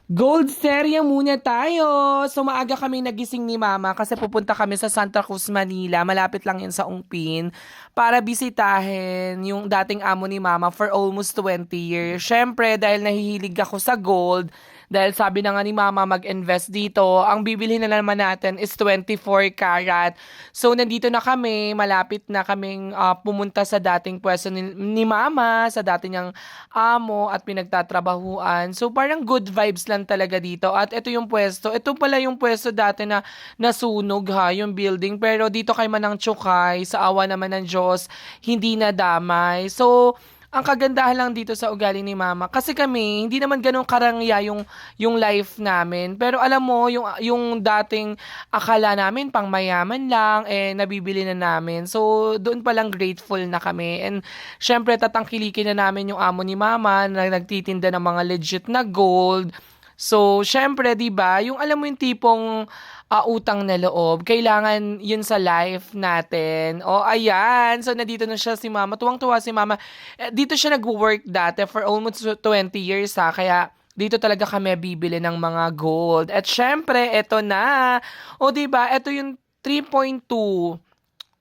Gold serya muna tayo. So maaga kami nagising ni Mama kasi pupunta kami sa Santa Cruz, Manila. Malapit lang yun sa Ungpin para bisitahin yung dating amo ni Mama for almost 20 years. Syempre, dahil nahihilig ako sa gold, dahil sabi na nga ni Mama mag-invest dito, ang bibili na naman natin is 24 karat. So nandito na kami, malapit na kaming pumunta sa dating pwesto ni Mama, sa dating niyang amo at pinagtatrabahuan. So parang good vibes lang talaga dito. At ito yung pwesto. Ito pala yung pwesto dati na nasunog ha, yung building. Pero dito kay Manang Chukay, sa awa naman ng Diyos, hindi na damay. So, ang kagandahan lang dito sa ugali ni Mama, kasi kami, hindi naman ganun karangya yung life namin. Pero alam mo, yung dating akala namin pang mayaman lang, nabibili na namin. So, doon palang grateful na kami. And syempre, tatangkilikin na namin yung amo ni Mama na nagtitinda ng mga legit na gold. So, syempre, 'di ba, yung alam mo yung tipong utang na loob, kailangan yun sa life natin. O, ayan. So, nandito na siya si Mama. Tuwang-tuwa si Mama. Dito siya nag-work dati for almost 20 years ha. Kaya, dito talaga kami bibili ng mga gold. At syempre, eto na. O, 'di ba, eto yung 3.2.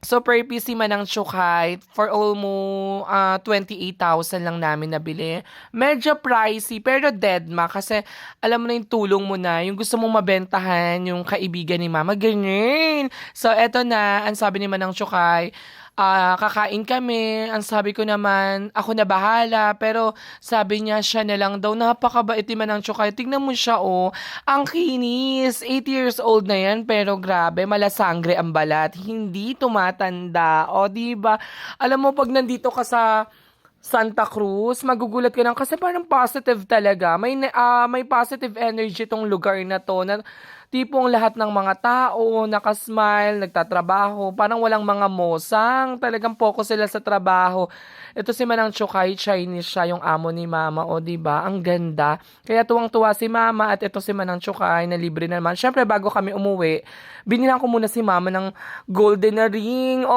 So, per piece si Manang Chukay, for almost 28,000 lang namin nabili. Medyo pricey, pero deadma. Kasi, alam mo na yung tulong mo na, yung gusto mong mabentahan, yung kaibigan ni Mama, ganyan. So, eto na, ang sabi ni Manang Chukay, kakain kami. Ang sabi ko naman, ako na bahala. Pero, sabi niya, siya na lang daw, napakabait ni Manang Chukay. Tingnan mo siya, oh. Ang kinis, 8 years old na yan, pero grabe, malasangre ang balat. Hindi tumatanda. O, di ba? Alam mo, pag nandito ka sa Santa Cruz, magugulat ka lang kasi parang positive talaga. May positive energy tong lugar na to. Na, tipong lahat ng mga tao, nakasmile, nagtatrabaho, parang walang mga mosang, talagang focus sila sa trabaho. Ito si Manang Chukay, Chinese siya, yung amo ni Mama, o di ba? Ang ganda. Kaya tuwang-tuwa si Mama at ito si Manang Chukay na libre na naman. Syempre bago kami umuwi, binilang ko muna si Mama ng golden na ring. O